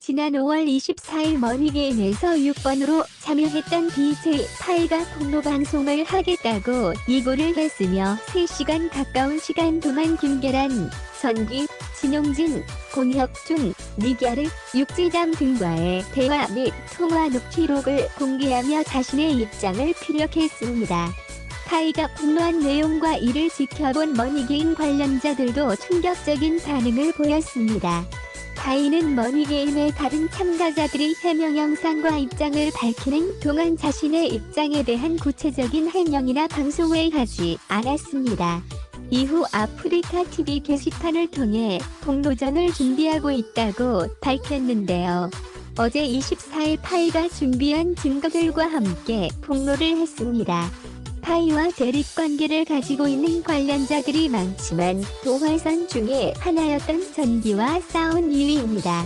지난 5월 24일 머니게임에서 6번으로 참여했던 BJ 파이가 폭로 방송을 하겠다고 예고를 했으며 3시간 가까운 시간 동안 김계란, 전기, 진용진, 공혁준, 니갸르, 육지담 등과의 대화 및 통화 녹취록을 공개하며 자신의 입장을 피력했습니다. 파이가 폭로한 내용과 이를 지켜본 머니게임 관련자들도 충격적인 반응을 보였습니다. 파이는 머니게임의 다른 참가자들이 해명 영상과 입장을 밝히는 동안 자신의 입장에 대한 구체적인 해명이나 방송을 하지 않았습니다. 이후 아프리카TV 게시판을 통해 폭로전을 준비하고 있다고 밝혔는데요. 어제 24일 파이가 준비한 증거들과 함께 폭로를 했습니다. 파이와 대립관계를 가지고 있는 관련자들이 많지만 도화선 중에 하나였던 전기와 싸운 이유입니다.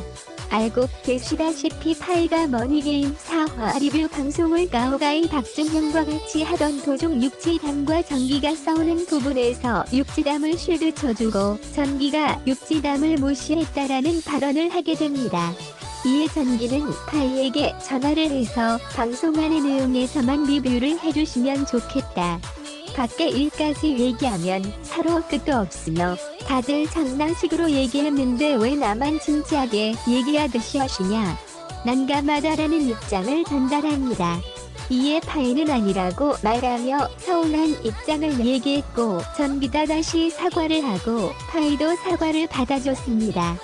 알고 계시다시피 파이가 머니게임 4화 리뷰 방송을 가오가이 박준형과 같이 하던 도중 육지담과 전기가 싸우는 부분에서 육지담을 쉴드 쳐주고 전기가 육지담을 무시했다라는 발언을 하게 됩니다. 이에 전기는 파이에게 전화를 해서 방송 안의 내용에서만 리뷰를 해주시면 좋겠다. 밖에 일까지 얘기하면 서로 끝도 없으며 다들 장난식으로 얘기했는데 왜 나만 진지하게 얘기하듯이 하시냐. 난감하다라는 입장을 전달합니다. 이에 파이는 아니라고 말하며 서운한 입장을 얘기했고 전기가 다시 사과를 하고 파이도 사과를 받아줬습니다.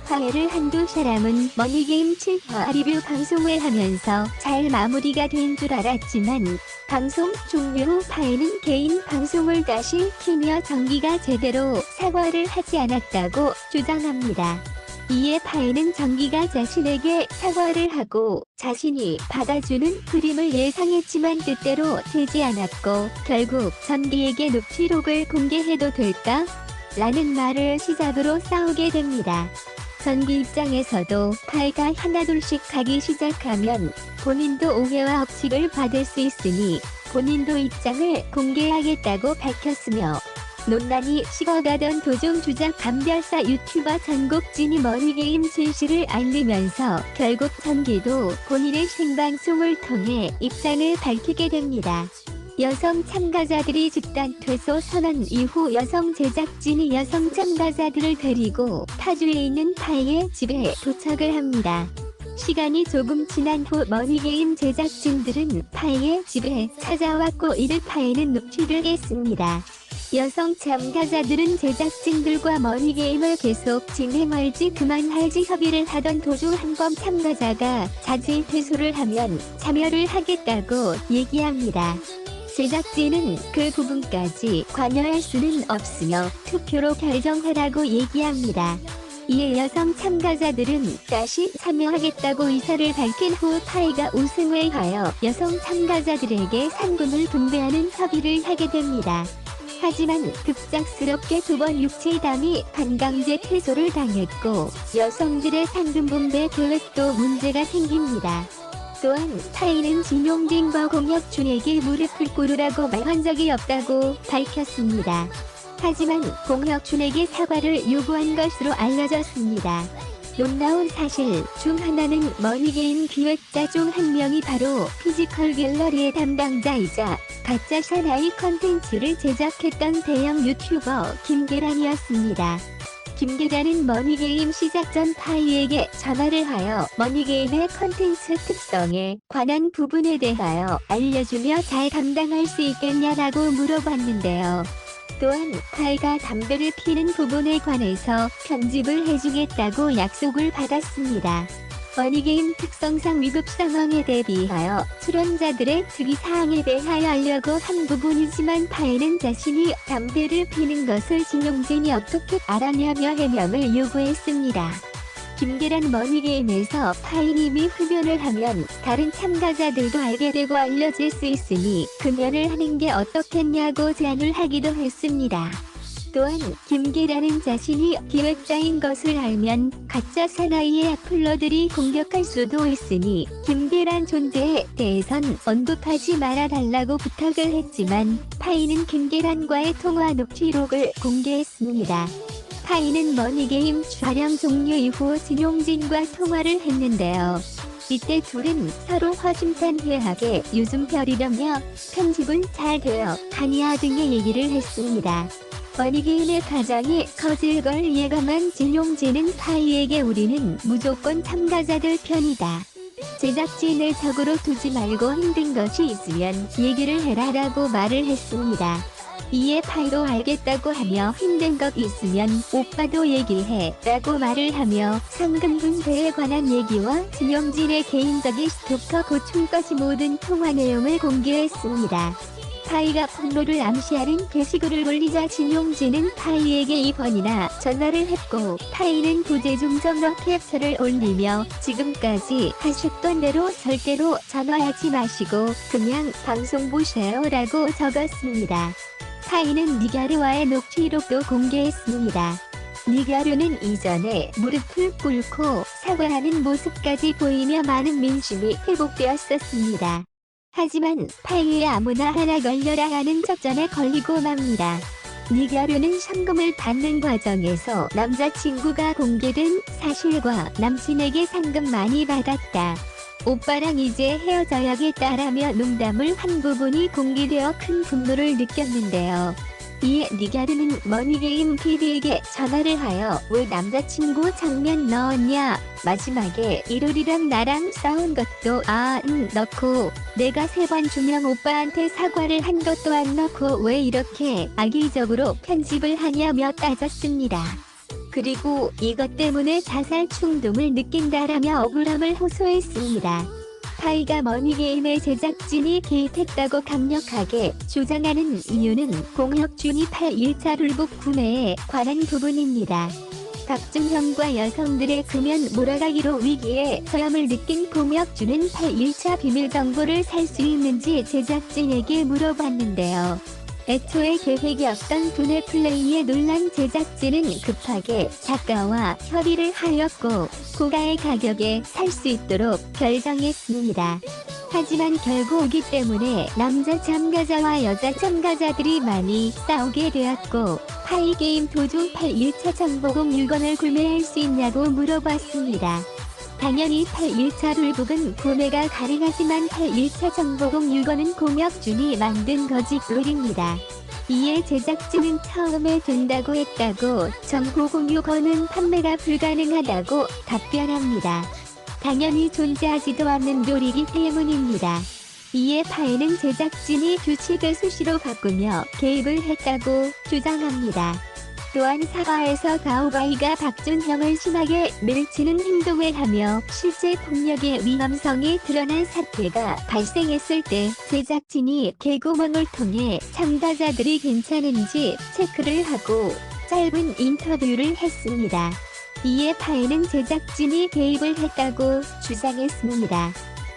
화해를 한두 사람은 머니게임 7화 리뷰 방송을 하면서 잘 마무리가 된 줄 알았지만 방송 종료 후 파이는 개인 방송을 다시 키며 전기가 제대로 사과를 하지 않았다고 주장합니다. 이에 파이는 전기가 자신에게 사과를 하고 자신이 받아주는 그림을 예상했지만 뜻대로 되지 않았고 결국 전기에게 녹취록을 공개해도 될까? 라는 말을 시작으로 싸우게 됩니다. 전기 입장에서도 파이가 하나둘씩 가기 시작하면 본인도 오해와 억측을 받을 수 있으니 본인도 입장을 공개하겠다고 밝혔으며 논란이 식어가던 도중 주작 감별사 유튜버 전국진이 머니게임 진실을 알리면서 결국 전기도 본인의 생방송을 통해 입장을 밝히게 됩니다. 여성 참가자들이 집단 퇴소 선언 이후 여성 제작진이 여성 참가자들을 데리고 파주에 있는 파이의 집에 도착을 합니다. 시간이 조금 지난 후 머니게임 제작진들은 파이의 집에 찾아왔고 이를 파이는 녹취를 했습니다. 여성 참가자들은 제작진들과 머니게임을 계속 진행할지 그만할지 협의를 하던 도중 한번 참가자가 자진 퇴소를 하면 참여를 하겠다고 얘기합니다. 제작진은 그 부분까지 관여할 수는 없으며 투표로 결정하라고 얘기합니다. 이에 여성 참가자들은 다시 참여하겠다고 의사를 밝힌 후 파이가 우승을 하여 여성 참가자들에게 상금을 분배하는 협의를 하게 됩니다. 하지만 급작스럽게 두 번 육지담이 반강제 퇴소를 당했고 여성들의 상금 분배 계획도 문제가 생깁니다. 또한 파이는 진용진과 공혁준에게 무릎을 꿇으라고 말한 적이 없다고 밝혔습니다. 하지만 공혁준에게 사과를 요구한 것으로 알려졌습니다. 놀라운 사실 중 하나는 머니게임 기획자 중 한 명이 바로 피지컬 갤러리의 담당자이자 가짜 사나이 컨텐츠를 제작했던 대형 유튜버 김계란이었습니다. 김계란은 머니게임 시작 전 파이에게 전화를 하여 머니게임의 컨텐츠 특성에 관한 부분에 대하여 알려주며 잘 감당할 수 있겠냐라고 물어봤는데요. 또한 파이가 담배를 피는 부분에 관해서 편집을 해주겠다고 약속을 받았습니다. 머니게임 특성상 위급 상황에 대비하여 출연자들의 특이사항에 대하여 알려고 한 부분이지만 파이는 자신이 담배를 피는 것을 진용진이 어떻게 알았냐며 해명을 요구했습니다. 김계란 머니게임에서 파이님이 흡연을 하면 다른 참가자들도 알게 되고 알려질 수 있으니 금연을 하는 게 어떻겠냐고 제안을 하기도 했습니다. 또한 김계란은 자신이 기획자인 것을 알면 가짜 사나이의 악플러들이 공격할 수도 있으니 김계란 존재에 대해선 언급하지 말아달라고 부탁을 했지만 파이는 김계란과의 통화 녹취록을 공개했습니다. 파이는 머니게임 촬영 종료 이후 진용진과 통화를 했는데요. 이때 둘은 서로 허심탄회하게 요즘 별이라며 편집은 잘 되어 가냐 등의 얘기를 했습니다. 머니게임의 가장이 커질 걸 예감한 진용진은 파이에게 우리는 무조건 참가자들 편이다. 제작진을 적으로 두지 말고 힘든 것이 있으면 얘기를 해라 라고 말을 했습니다. 이에 파이도 알겠다고 하며 힘든 것 있으면 오빠도 얘기해 라고 말을 하며 상금 분배에 관한 얘기와 진용진의 개인적인 스토커 고충까지 모든 통화 내용을 공개했습니다. 파이가 폭로를 암시하는 게시글을 올리자 진용진은 파이에게 2번이나 전화를 했고 파이는 부재중 전화 캡처를 올리며 지금까지 하셨던 대로 절대로 전화하지 마시고 그냥 방송 보세요 라고 적었습니다. 파이는 니가르와의 녹취록도 공개했습니다. 니가르는 이전에 무릎을 꿇고 사과하는 모습까지 보이며 많은 민심이 회복되었었습니다. 하지만 파이에 아무나 하나 걸려라 하는 작전에 걸리고 맙니다. 니가르는 상금을 받는 과정에서 남자친구가 공개된 사실과 남친에게 상금 많이 받았다. 오빠랑 이제 헤어져야겠다라며 농담을 한 부분이 공개되어 큰 분노를 느꼈는데요. 이에 니가르는 머니게임 PD에게 전화를 하여 왜 남자친구 장면 넣었냐, 마지막에 이롤이랑 나랑 싸운 것도 넣고 내가 3번 주명 오빠한테 사과를 한 것도 안 넣고 왜 이렇게 악의적으로 편집을 하냐며 따졌습니다. 그리고 이것 때문에 자살 충동을 느낀다라며 억울함을 호소했습니다. 파이가 머니게임의 제작진이 개입했다고 강력하게 주장하는 이유는 공혁준이 8일차 룰북 구매에 관한 부분입니다. 박준형과 여성들의 금연 몰아가기로 위기에 처함을 느낀 공혁준은 8일차 비밀 정보를 살 수 있는지 제작진에게 물어봤는데요. 애초에 계획이 없던 두뇌 플레이에 놀란 제작진은 급하게 작가와 협의를 하였고 고가의 가격에 살 수 있도록 결정했습니다. 하지만 결국 오기 때문에 남자 참가자와 여자 참가자들이 많이 싸우게 되었고 파이게임 도중 8일차 정보공 6원을 구매할 수 있냐고 물어봤습니다. 당연히 8일차 룰북은 구매가 가능하지만 8일차 정보공 6원은 공혁준이 만든 거짓 룰입니다. 이에 제작진은 처음에 된다고 했다고 정보공 6원은 판매가 불가능하다고 답변합니다. 당연히 존재하지도 않는 룰이기 때문입니다. 이에 파이는 제작진이 규칙을 수시로 바꾸며 개입을 했다고 주장합니다. 또한 사과에서 가오가이가 박준형을 심하게 밀치는 행동을 하며 실제 폭력의 위험성이 드러난 사태가 발생했을 때 제작진이 개구멍을 통해 참가자들이 괜찮은지 체크를 하고 짧은 인터뷰를 했습니다. 이에 파이는 제작진이 개입을 했다고 주장했습니다.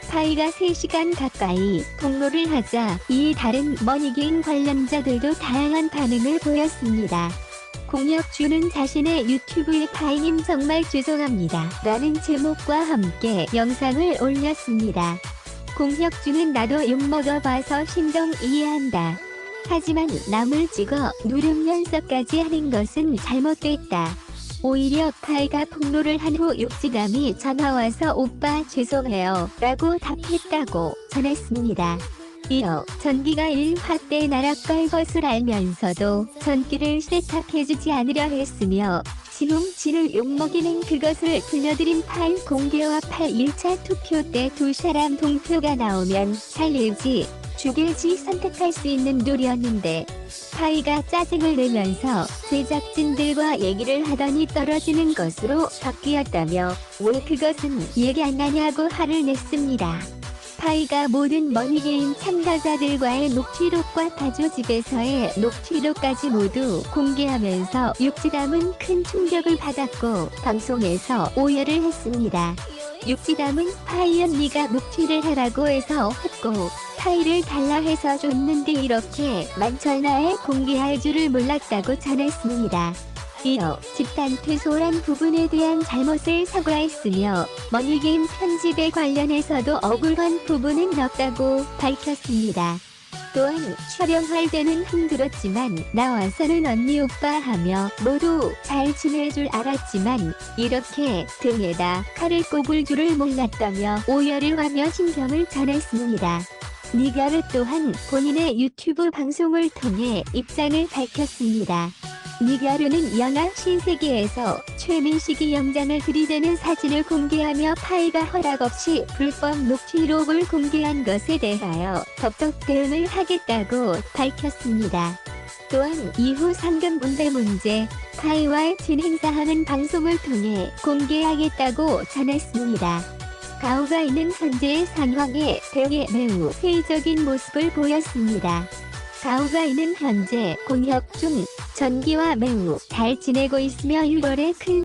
파이가 3시간 가까이 폭로를 하자 이 다른 머니게임 관련자들도 다양한 반응을 보였습니다. 공혁준은 자신의 유튜브에 파이님 정말 죄송합니다 라는 제목과 함께 영상을 올렸습니다. 공혁준은 나도 욕먹어봐서 심정 이해한다. 하지만 남을 찍어 누름 연습까지 하는 것은 잘못됐다. 오히려 파이가 폭로를 한 후 육지감이 전화와서 오빠 죄송해요 라고 답했다고 전했습니다. 이어 전기가 1화 때 나락갈 것을 알면서도 전기를 세탁해주지 않으려 했으며 지를 욕먹이는 그것을 들려드린 파일 공개와 8일차 투표 때 두 사람 동표가 나오면 살릴지 죽일지 선택할 수 있는 룰이었는데 파이가 짜증을 내면서 제작진들과 얘기를 하더니 떨어지는 것으로 바뀌었다며 왜 그것은 얘기 안 하냐고 화를 냈습니다. 파이가 모든 머니게임 참가자들과의 녹취록과 다조집에서의 녹취록까지 모두 공개하면서 육지담은 큰 충격을 받았고 방송에서 오열을 했습니다. 육지담은 파이 언니가 녹취를 하라고 해서 했고 파이를 달라 해서 줬는데 이렇게 만천하에 공개할 줄을 몰랐다고 전했습니다. 이어 집단 퇴소란 부분에 대한 잘못을 사과했으며 머니게임 편집에 관련해서도 억울한 부분은 없다고 밝혔습니다. 또한 촬영할 때는 힘들었지만 나와서는 언니 오빠 하며 모두 잘 지낼 줄 알았지만 이렇게 등에다 칼을 꼽을 줄을 몰랐다며 오열을 하며 심경을 전했습니다. 니가르 또한 본인의 유튜브 방송을 통해 입장을 밝혔습니다. 니가르는 영화 신세계에서 최민식이 영장을 들이대는 사진을 공개하며 파이가 허락 없이 불법 녹취록을 공개한 것에 대하여 법적 대응을 하겠다고 밝혔습니다. 또한 이후 상금 분배 문제, 파이와의 진행사항은 방송을 통해 공개하겠다고 전했습니다. 가오가이는 현재의 상황에 대해 매우 회의적인 모습을 보였습니다. 가오가이는 현재 공혁 중 전기와 매우 잘 지내고 있으며 6월에 큰